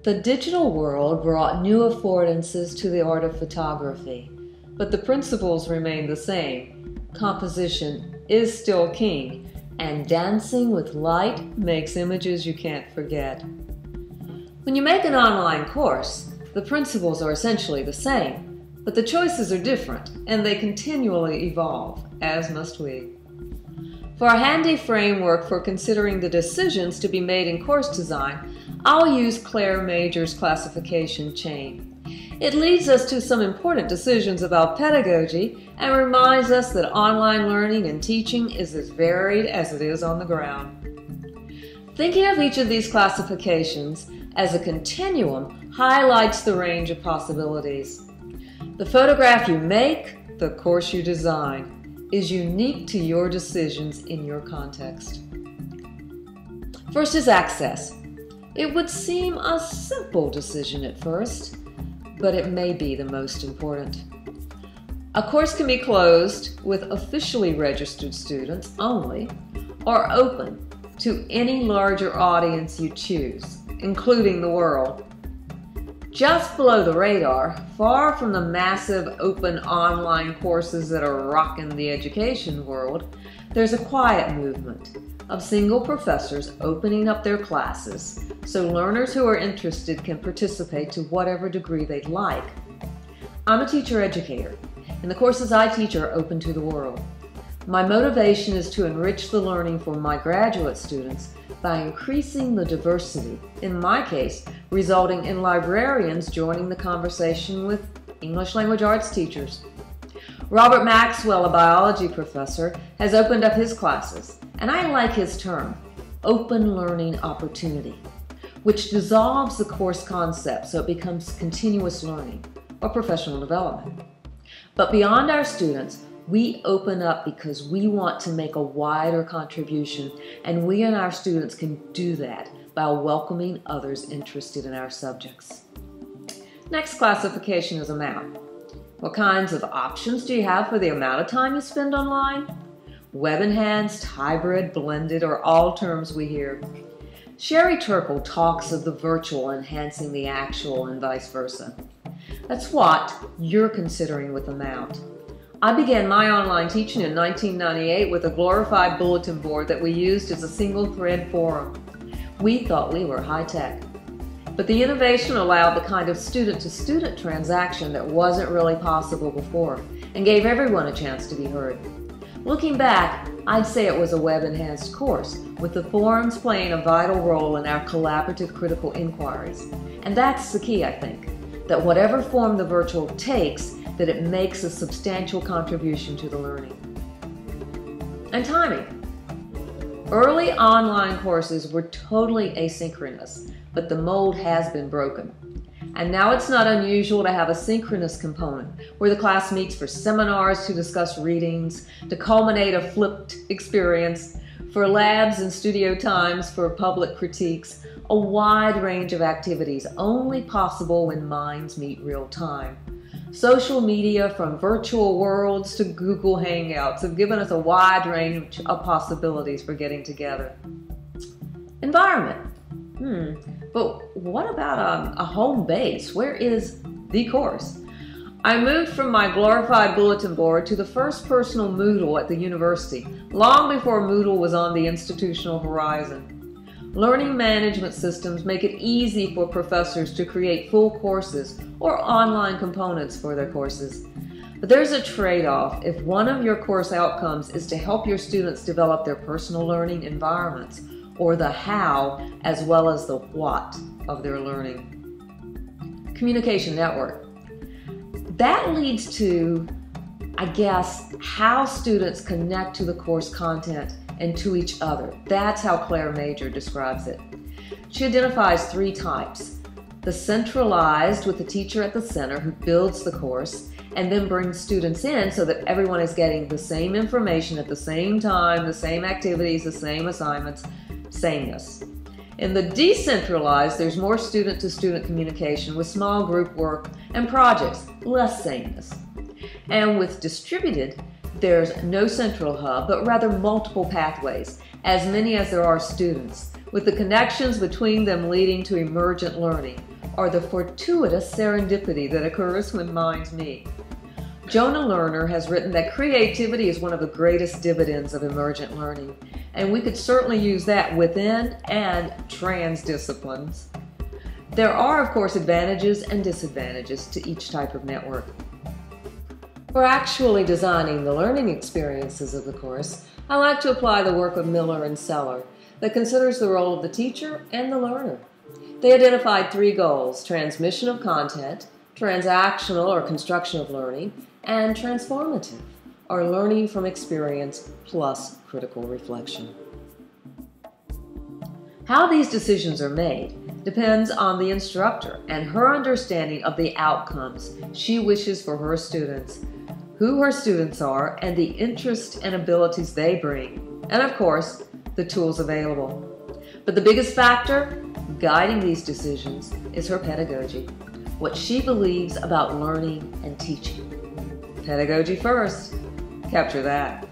The digital world brought new affordances to the art of photography, but the principles remain the same. Composition is still king, and dancing with light makes images you can't forget. When you make an online course, the principles are essentially the same, but the choices are different, and they continually evolve, as must we. For a handy framework for considering the decisions to be made in course design, I'll use Claire Major's classification chain. It leads us to some important decisions about pedagogy and reminds us that online learning and teaching is as varied as it is on the ground. Thinking of each of these classifications as a continuum highlights the range of possibilities. The photograph you make, the course you design, is unique to your decisions in your context. First is access. It would seem a simple decision at first, but it may be the most important. A course can be closed with officially registered students only, or open to any larger audience you choose, including the world. Just below the radar, far from the massive open online courses that are rocking the education world, there's a quiet movement of single professors opening up their classes so learners who are interested can participate to whatever degree they'd like. I'm a teacher-educator, and the courses I teach are open to the world. My motivation is to enrich the learning for my graduate students by increasing the diversity, in my case, resulting in librarians joining the conversation with English language arts teachers. Robert Maxwell, a biology professor, has opened up his classes, and I like his term, open learning opportunity, which dissolves the course concept so it becomes continuous learning or professional development. But beyond our students, we open up because we want to make a wider contribution, and we and our students can do that by welcoming others interested in our subjects. Next classification is amount. What kinds of options do you have for the amount of time you spend online? Web-enhanced, hybrid, blended, or all terms we hear. Sherry Turkle talks of the virtual enhancing the actual and vice versa. That's what you're considering with amount. I began my online teaching in 1998 with a glorified bulletin board that we used as a single-thread forum. We thought we were high-tech. But the innovation allowed the kind of student-to-student transaction that wasn't really possible before and gave everyone a chance to be heard. Looking back, I'd say it was a web-enhanced course, with the forums playing a vital role in our collaborative critical inquiries. And that's the key, I think, that whatever form the virtual takes, that it makes a substantial contribution to the learning. And timing. Early online courses were totally asynchronous, but the mold has been broken. And now it's not unusual to have a synchronous component, where the class meets for seminars to discuss readings, to culminate a flipped experience, for labs and studio times for public critiques, a wide range of activities only possible when minds meet real time. Social media, from virtual worlds to Google Hangouts, have given us a wide range of possibilities for getting together. Environment. But what about a home base? Where is the course? I moved from my glorified bulletin board to the first personal Moodle at the university, long before Moodle was on the institutional horizon. Learning management systems make it easy for professors to create full courses or online components for their courses. But there's a trade-off if one of your course outcomes is to help your students develop their personal learning environments, or the how as well as the what of their learning. Communication network. That leads to, I guess, how students connect to the course content and to each other. That's how Claire Major describes it. She identifies 3 types. The centralized, with the teacher at the center who builds the course and then brings students in so that everyone is getting the same information at the same time, the same activities, the same assignments, sameness. In the decentralized, there's more student-to-student communication with small group work and projects, less sameness. And with distributed, there's no central hub, but rather multiple pathways, as many as there are students, with the connections between them leading to emergent learning, or the fortuitous serendipity that occurs when minds meet. Jonah Lerner has written that creativity is one of the greatest dividends of emergent learning, and we could certainly use that within and trans disciplines. There are, of course, advantages and disadvantages to each type of network. For actually designing the learning experiences of the course, I like to apply the work of Miller and Seller that considers the role of the teacher and the learner. They identified 3 goals: transmission of content, transactional or construction of learning, and transformative, or learning from experience plus critical reflection. How these decisions are made depends on the instructor and her understanding of the outcomes she wishes for her students, who her students are, and the interests and abilities they bring, and of course, the tools available. But the biggest factor guiding these decisions is her pedagogy, what she believes about learning and teaching. Pedagogy first. Capture that.